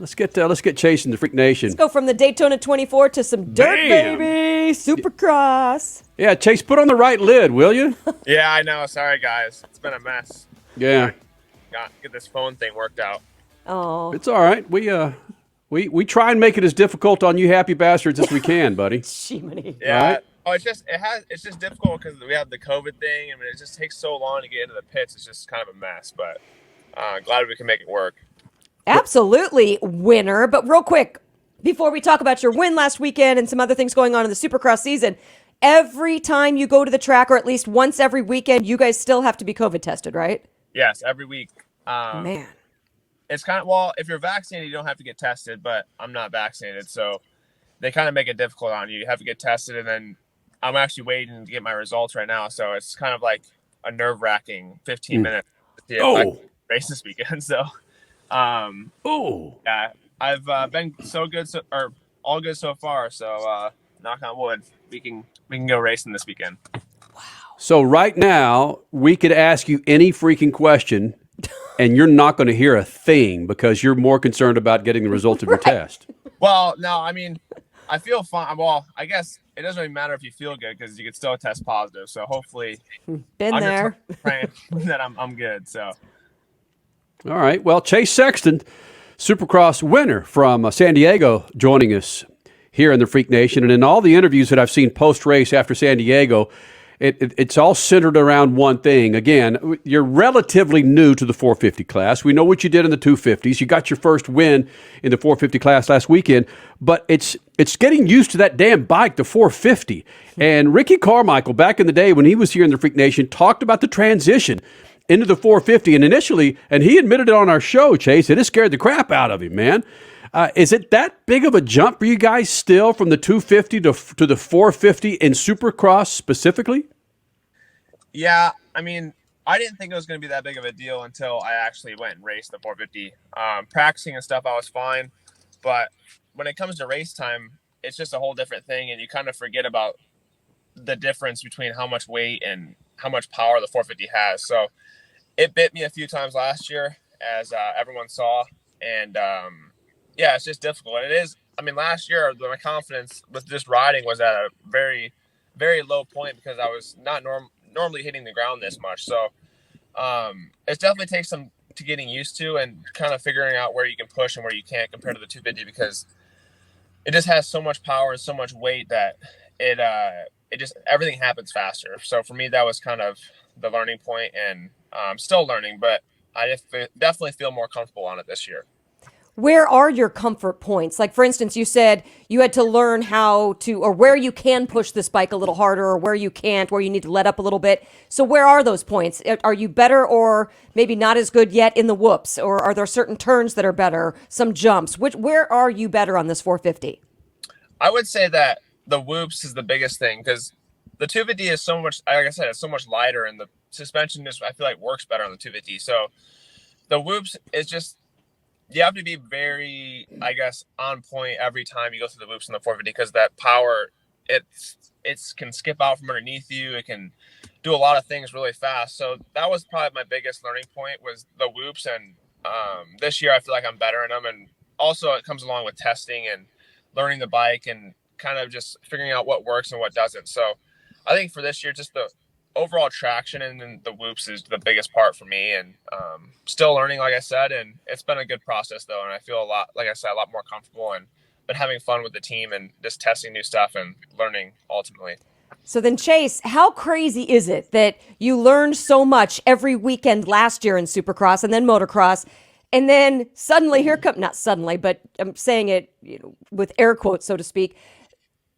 let's get Chase in the Freak Nation. Let's go from the Daytona 24 to some dirt, baby. Supercross. Yeah, Chase, put on the right lid, will you? Yeah, I know. Sorry, guys. It's been a mess. Yeah. Get this phone thing worked out. Oh, It's all right. We try and make it as difficult on you happy bastards as we can, buddy. Jiminy. Yeah. Right. Oh, it's just difficult because we have the COVID thing. I mean, it just takes so long to get into the pits. It's just kind of a mess, but glad we can make it work. Absolutely, winner. But real quick, before we talk about your win last weekend and some other things going on in the Supercross season, every time you go to the track, or at least once every weekend, you guys still have to be COVID tested, right? Yes, every week. Man. It's kind of, well, if you're vaccinated, you don't have to get tested, but I'm not vaccinated, so they kind of make it difficult on you. You have to get tested, and then I'm actually waiting to get my results right now, so it's kind of like a nerve-wracking 15 minutes to see if I can race this weekend. So, yeah, I've been all good so far. So, knock on wood, we can go racing this weekend. So right now, we could ask you any freaking question, and you're not going to hear a thing because you're more concerned about getting the results of your test. Well, no, I mean, I feel fine. Well, I guess it doesn't really matter if you feel good because you can still test positive. So hopefully, Been I'm there. just praying that I'm good. So, All right. Well, Chase Sexton, Supercross winner from San Diego, joining us here in the Freak Nation. And in all the interviews that I've seen post-race after San Diego, it's all centered around one thing. Again, you're relatively new to the 450 class. We know what you did in the 250s. You got your first win in the 450 class last weekend, but it's getting used to that damn bike, the 450. And Ricky Carmichael, back in the day when he was here in the Freak Nation, talked about the transition into the 450. And initially, and he admitted it on our show, Chase, that it scared the crap out of him, man. Is it that big of a jump for you guys still from the 250 to the 450 in Supercross specifically? yeah, I mean, I didn't think it was going to be that big of a deal until I actually went and raced the 450. Practicing and stuff, I was fine. But when it comes to race time, it's just a whole different thing. And you kind of forget about the difference between how much weight and how much power the 450 has. So it bit me a few times last year, as everyone saw. And yeah, it's just difficult. And it is, I mean, last year, my confidence with just riding was at a very, very low point because I was not normally hitting the ground this much. So it definitely takes some to getting used to and kind of figuring out where you can push and where you can't compared to the 250 because it just has so much power and so much weight that it just everything happens faster. So for me, that was kind of the learning point, and I'm still learning, but I definitely feel more comfortable on it this year. Where are your comfort points? Like, for instance, you said you had to learn how to, or where you can push this bike a little harder, or where you can't, where you need to let up a little bit. So where are those points? Are you better or maybe not as good yet in the whoops? Or are there certain turns that are better, some jumps? Where are you better on this 450? I would say that the whoops is the biggest thing because the 250 is so much, like I said, it's so much lighter, and the suspension just, I feel like, works better on the 250. So the whoops is just, you have to be very, I guess, on point every time you go through the whoops in the 450 because that power, it can skip out from underneath you. It can do a lot of things really fast. So that was probably my biggest learning point was the whoops. And this year I feel like I'm better in them. And also it comes along with testing and learning the bike and kind of just figuring out what works and what doesn't. So I think for this year, just the overall traction and then the whoops is the biggest part for me, and still learning, like I said, and it's been a good process though, and I feel a lot, like I said, a lot more comfortable and been having fun with the team and just testing new stuff and learning ultimately. So then, Chase, how crazy is it that you learned so much every weekend last year in Supercross and then motocross, and then suddenly not suddenly, but I'm saying it with air quotes, so to speak,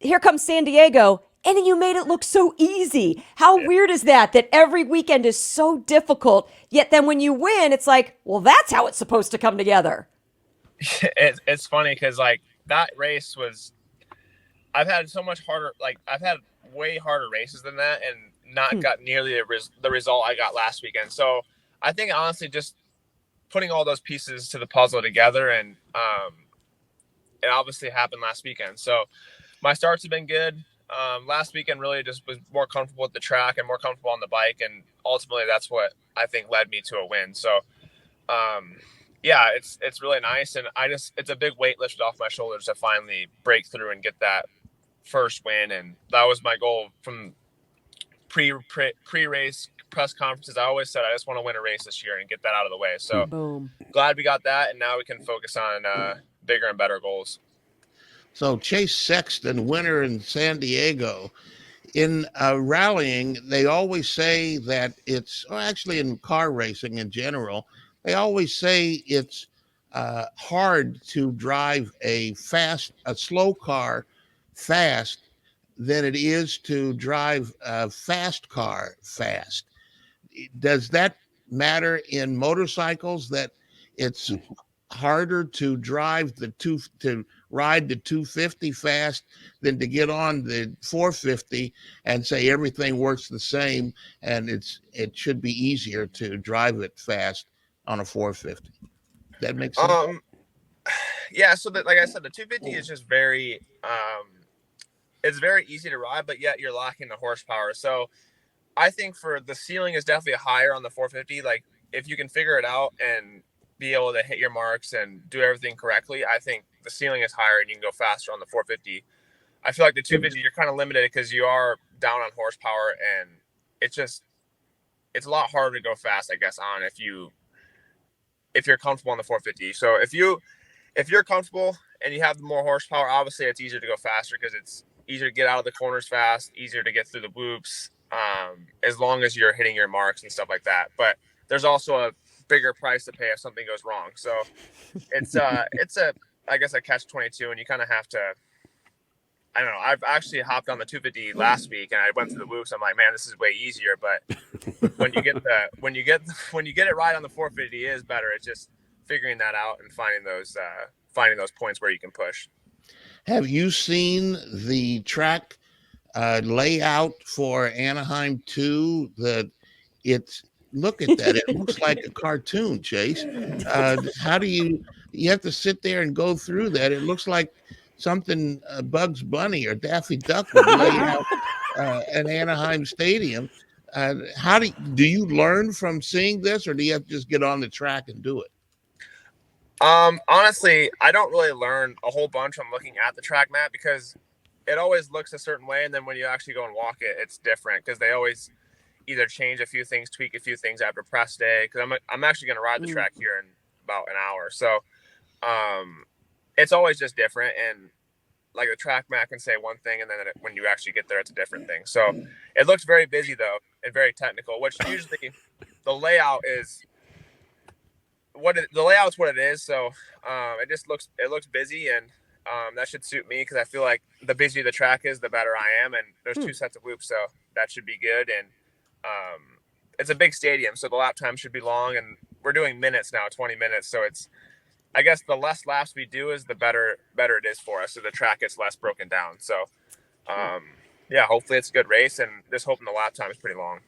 here comes San Diego, and you made it look so easy. How weird is that every weekend is so difficult, yet then when you win, it's like, well, that's how it's supposed to come together. It's funny because, like, that race was, I've had so much harder, like, I've had way harder races than that and not got nearly the result I got last weekend. So I think, honestly, just putting all those pieces to the puzzle together, and it obviously happened last weekend. So my starts have been good. Last weekend really just was more comfortable at the track and more comfortable on the bike, and ultimately that's what I think led me to a win. So Yeah, it's really nice, and it's a big weight lifted off my shoulders to finally break through and get that first win, and that was my goal from pre race press conferences. I always said I just want to win a race this year and get that out of the way. So Boom. glad we got that, and now we can focus on bigger and better goals. So Chase Sexton, winner in San Diego. In rallying, they always say that actually in car racing in general, they always say it's hard to drive a slow car fast than it is to drive a fast car fast. Does that matter in motorcycles, that it's harder to ride the 250 fast than to get on the 450 and say everything works the same, and it should be easier to drive it fast on a 450? That makes sense. Yeah, so that, like I said, the 250 is just it's very easy to ride, but yet you're lacking the horsepower. So I think for the ceiling is definitely higher on the 450. Like if you can figure it out and be able to hit your marks and do everything correctly, I think the ceiling is higher and you can go faster on the 450. I feel like the 250 you're kind of limited because you are down on horsepower, and it's a lot harder to go fast, I guess, on if you're comfortable on the 450. So if you're comfortable and you have more horsepower, obviously it's easier to go faster because it's easier to get out of the corners fast, easier to get through the loops, as long as you're hitting your marks and stuff like that. But there's also a bigger price to pay if something goes wrong. So it's I guess a catch-22, and you kind of have to. I don't know. I've actually hopped on the 250 last week, and I went through the loops. I'm like, man, this is way easier. But when you get it right on the 450, it is better. It's just figuring that out and finding those points where you can push. Have you seen the track layout for Anaheim 2? Look at that. It looks like a cartoon, Chase. How do you have to sit there and go through that? It looks like something Bugs Bunny or Daffy Duck would lay out an Anaheim stadium. How do you learn from seeing this, or do you have to just get on the track and do it? Honestly, I don't really learn a whole bunch from looking at the track map because it always looks a certain way, and then when you actually go and walk it, it's different because they always either change a few things, tweak a few things after press day. Because I'm actually going to ride the track here in about an hour, so it's always just different. And like the track map can say one thing, and then when you actually get there, it's a different thing. So it looks very busy though and very technical, which usually the layout is the layout's what it is. So it looks busy, and that should suit me because I feel like the busier the track is, the better I am. And there's 2 sets of loops, so that should be good. And it's a big stadium, so the lap time should be long, and we're doing minutes now, 20 minutes. So I guess the less laps we do is the better it is for us. So the track gets less broken down. So yeah, hopefully it's a good race, and just hoping the lap time is pretty long.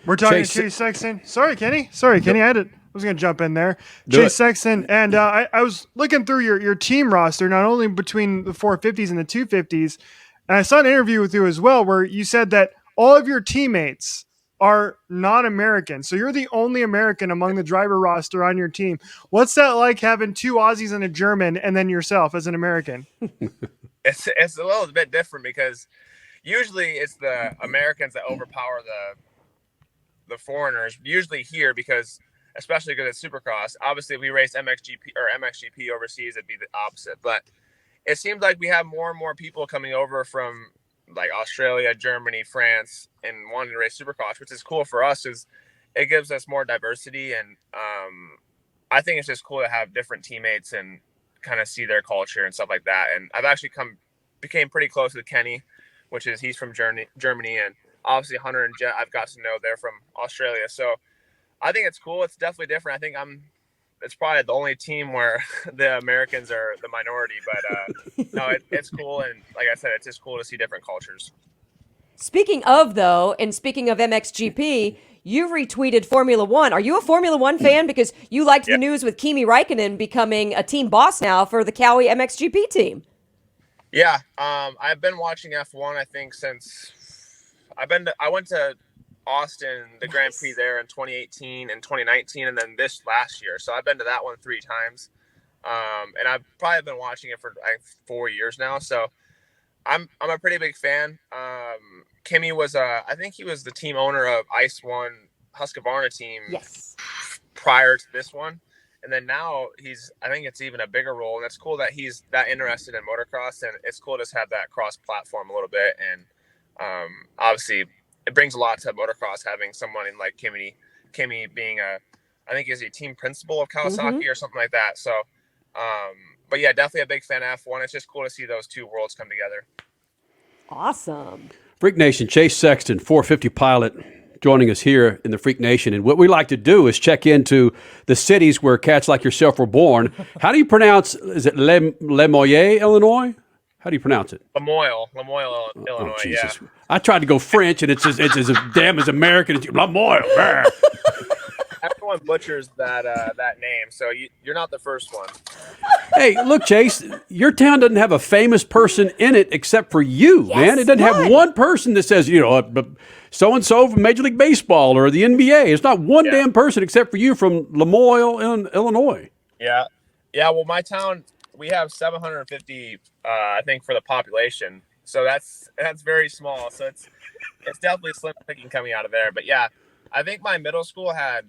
We're talking to Chase Sexton. Sorry, Kenny. I was going to jump in there. Chase Sexton. And I was looking through your team roster, not only between the 450s and the 250s, and I saw an interview with you as well where you said that all of your teammates are not American. So you're the only American among the driver roster on your team. What's that like, having 2 Aussies and a German and then yourself as an American? It's a little bit different because usually it's the Americans that overpower the foreigners, usually here, because especially because it's Supercross. Obviously, if we race MXGP overseas, it'd be the opposite. But it seems like we have more and more people coming over from like Australia, Germany, France, and wanting to race Supercross, which is cool for us because it gives us more diversity. And I think it's just cool to have different teammates and kind of see their culture and stuff like that. And I've actually became pretty close with Kenny, he's from Germany, and obviously Hunter and Jet I've got to know, they're from Australia. So I think it's cool. It's definitely different. I think it's probably the only team where the Americans are the minority, but no, it's cool. And like I said, it's just cool to see different cultures. Speaking of MXGP, you retweeted Formula One. Are you a Formula One fan? Because you liked the news with Kimi Räikkönen becoming a team boss now for the Cowie MXGP team. Yeah. I've been watching F1, I think, since I went to Austin, the Grand Prix there in 2018 and 2019, and then this last year. So I've been to that one 3 times. And I've probably been watching it for like 4 years now. So I'm a pretty big fan. Kimmy was I think he was the team owner of Ice One Husqvarna team prior to this one. And then now I think it's even a bigger role, and it's cool that he's that interested in motocross, and it's cool to just have that cross platform a little bit. And obviously it brings a lot to motocross having someone like Kimmy being I think is a team principal of Kawasaki or something like that. So, but yeah, definitely a big fan of F1. It's just cool to see those two worlds come together. Awesome. Freak Nation, Chase Sexton, 450 pilot, joining us here in the Freak Nation. And what we like to do is check into the cities where cats like yourself were born. How do you pronounce, is it Lemoyne, Illinois? How do you pronounce it? Lemoyne, Illinois, yeah. I tried to go French, and it's as damn as American as Lemoyne. Everyone butchers that name, so you're not the first one. Hey, look, Chase, your town doesn't have a famous person in it except for you, man. It doesn't have one person that says, so-and-so from Major League Baseball or the NBA. It's not one damn person except for you from Lemoyne, Illinois. Yeah. Well, my town, we have 750, I think, for the population. So that's very small. So it's definitely slim picking coming out of there. But yeah, I think my middle school had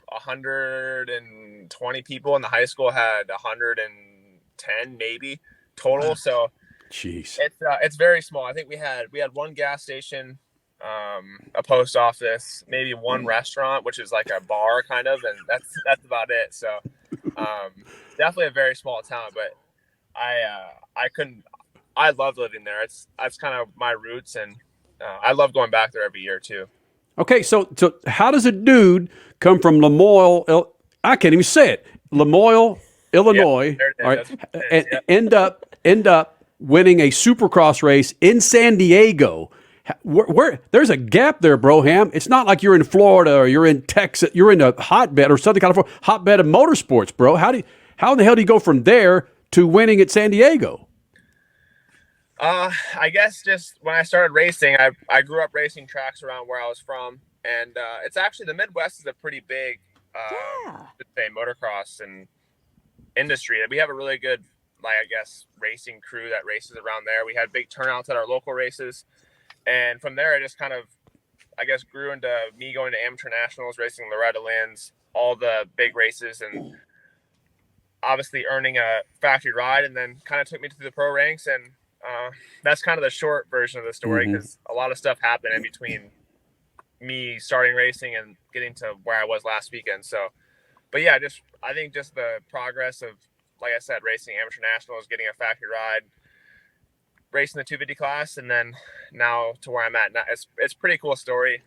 120 people, and the high school had 110 maybe total. So jeez, it's very small. I think we had one gas station, a post office, maybe one restaurant, which is like a bar kind of, and that's about it. So definitely a very small town, but I love living there. That's kind of my roots, and I love going back there every year too. Okay, so how does a dude come from Lemoyne, I can't even say it, Lemoyne, Illinois, all right, and end up winning a Supercross race in San Diego? Where there's a gap there, Broham. It's not like you're in Florida or you're in Texas. You're in a hotbed or Southern California, hotbed of motorsports, bro. How in the hell do you go from there to winning at San Diego? I guess just when I started racing, I grew up racing tracks around where I was from, and it's actually the Midwest is a pretty big motocross and industry. We have a really good, racing crew that races around there. We had big turnouts at our local races, and from there, it just kind of, grew into me going to amateur nationals, racing Loretta Lynn's, all the big races, and obviously earning a factory ride, and then kind of took me to the pro ranks. And that's kind of the short version of the story, because a lot of stuff happened in between me starting racing and getting to where I was last weekend. So, but yeah, I think the progress of, like I said, racing amateur nationals, getting a factory ride, racing the 250 class, and then now to where I'm at now, it's a pretty cool story.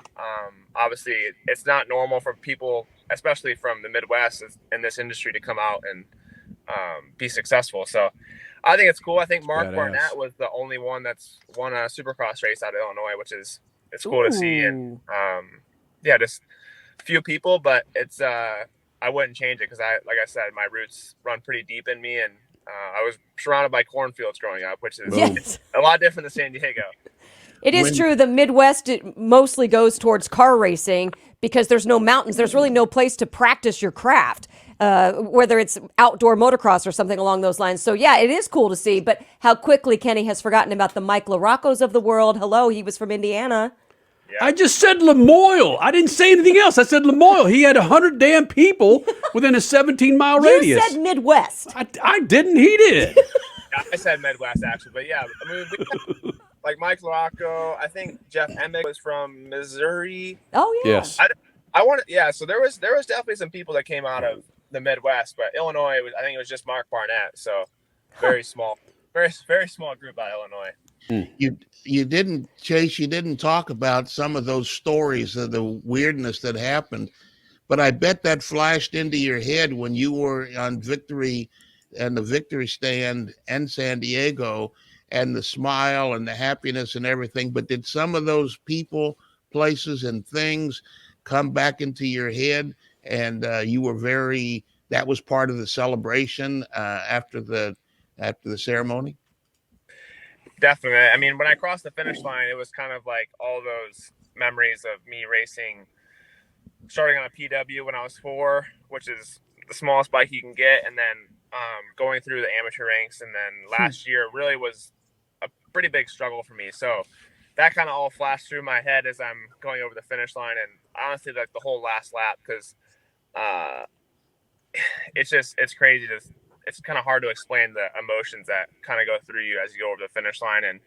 Obviously, it's not normal for people, especially from the Midwest in this industry, to come out and be successul. So I think it's cool. I think Mark Barnett was the only one that's won a Supercross race out of Illinois, which is cool to see. And just a few people, but it's I wouldn't change it because like I said, my roots run pretty deep in me, and I was surrounded by cornfields growing up, which is a lot different than San Diego. It is true. The Midwest, it mostly goes towards car racing because there's no mountains. There's really no place to practice your craft, whether it's outdoor motocross or something along those lines. So, yeah, it is cool to see. But how quickly Kenny has forgotten about the Mike LaRoccos of the world. Hello, he was from Indiana. Yeah. I just said Lemoyne. I didn't say anything else. I said Lemoyne. He had 100 damn people within a 17-mile radius. You said Midwest. I didn't. He did. I said Midwest, actually. But, yeah, I mean, like Mike LaRocco, I think Jeff Emmick was from Missouri. Oh, yeah. Yes. So there was definitely some people that came out of the Midwest, but Illinois, I think it was just Mark Barnett. So very small, very, very small group out of Illinois. You didn't, Chase, you didn't talk about some of those stories of the weirdness that happened, but I bet that flashed into your head when you were on Victory and the Victory Stand in San Diego, and the smile and the happiness and everything. But did some of those people, places, and things come back into your head, and you were that was part of the celebration after the ceremony? Definitely. I mean, when I crossed the finish line, it was kind of like all those memories of me racing, starting on a PW when I was 4, which is the smallest bike you can get, and then going through the amateur ranks, and then last year really was a pretty big struggle for me. So that kind of all flashed through my head as I'm going over the finish line, and honestly, like the whole last lap, because it's crazy. It's kind of hard to explain the emotions that kind of go through you as you go over the finish line, and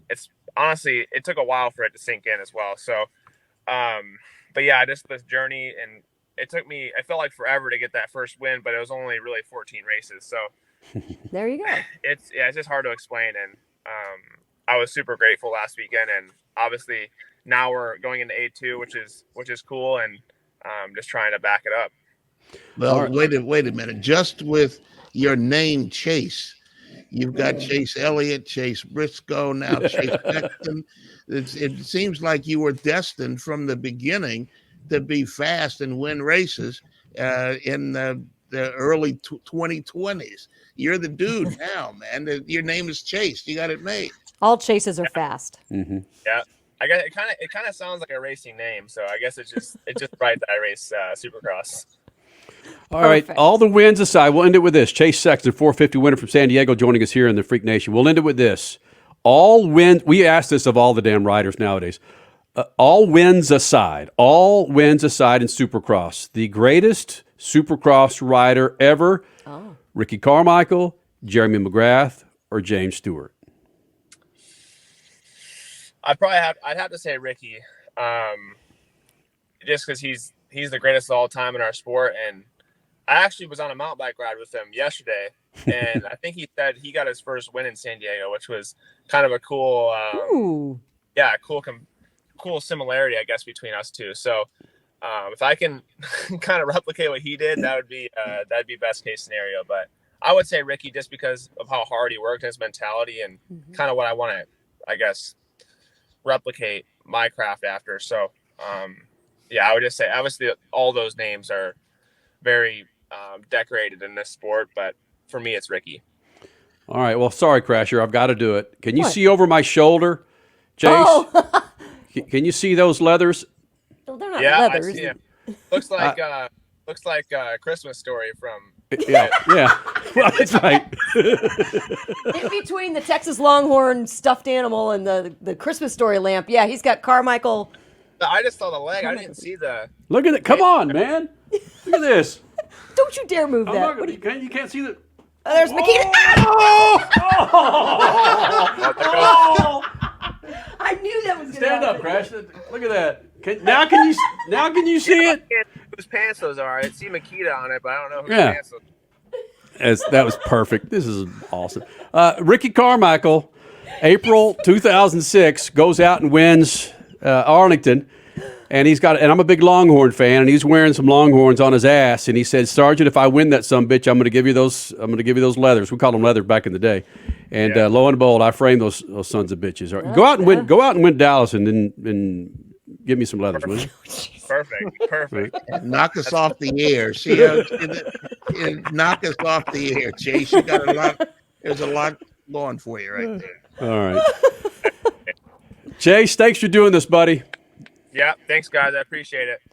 it's honestly, it took a while for it to sink in as well. So, but yeah, just this journey, and it took me, I felt like forever to get that first win, but it was only really 14 races. So There you go. it's just hard to explain. And I was super grateful last weekend, and obviously now we're going into A2, which is cool, and just trying to back it up. Well, wait a minute. Just with your name, Chase, you've got Chase Elliott, Chase Briscoe, now Chase Sexton. It seems like you were destined from the beginning to be fast and win races in the early 2020s. You're the dude now, man. Your name is Chase. You got it made. All chases are fast. Mm-hmm. Yeah. I guess it kind of sounds like a racing name, so I guess it's just right that I race Supercross. All right, Perfect. all the wins aside, we'll end it with this. Chase Sexton, 450 winner from San Diego, joining us here in the Freak Nation. We'll end it with this. All wins, we ask this of all the damn riders nowadays. All wins aside in Supercross, the greatest Supercross rider ever, Ricky Carmichael, Jeremy McGrath, or James Stewart? I'd have to say Ricky, just because he's the greatest of all time in our sport. And I actually was on a mountain bike ride with him yesterday, and I think he said he got his first win in San Diego, which was kind of a cool, cool similarity, I guess, between us two. So if I can kind of replicate what he did, that'd be best case scenario. But I would say Ricky, just because of how hard he worked, his mentality, and kind of what I want to, I guess, replicate my craft after. So I would just say obviously all those names are very decorated in this sport, but for me it's Ricky. All right, well, sorry, Crasher, I've got to do it. Can you What? see over my shoulder, Chase? Oh. Can you see those leathers? Well, they're not Yeah, leathers. I see him. Looks like a Christmas Story from. Yeah. Well, that's right. In between the Texas Longhorn stuffed animal and the Christmas Story lamp, yeah, he's got Carmichael. I just saw the leg. I didn't see the. Look at it. Come on, man. Look at this. Don't you dare move I'm that. not What gonna- do you- you can't see the. there's Makita. Oh! I knew that was going to Stand up, Crash. Look at that. Now can you see it? Whose pants those are? I see Makita on it, but I don't know whose Yeah. pants those are. That was perfect. This is awesome. Ricky Carmichael, April 2006, goes out and wins Arlington. And and I'm a big Longhorn fan, and he's wearing some Longhorns on his ass. And he said, "Sergeant, if I win that sumbitch, I'm going to give you those. I'm going to give you those leathers. We called them leather back in the day." And lo and behold, I framed those sons of bitches. All right, go out and win Dallas, and then give me some leathers, will you? Perfect. Knock us off the air. See how knock us off the air, Chase. You got a lot. There's a lot going for you right there. All right, Chase. Thanks for doing this, buddy. Yeah, thanks, guys. I appreciate it.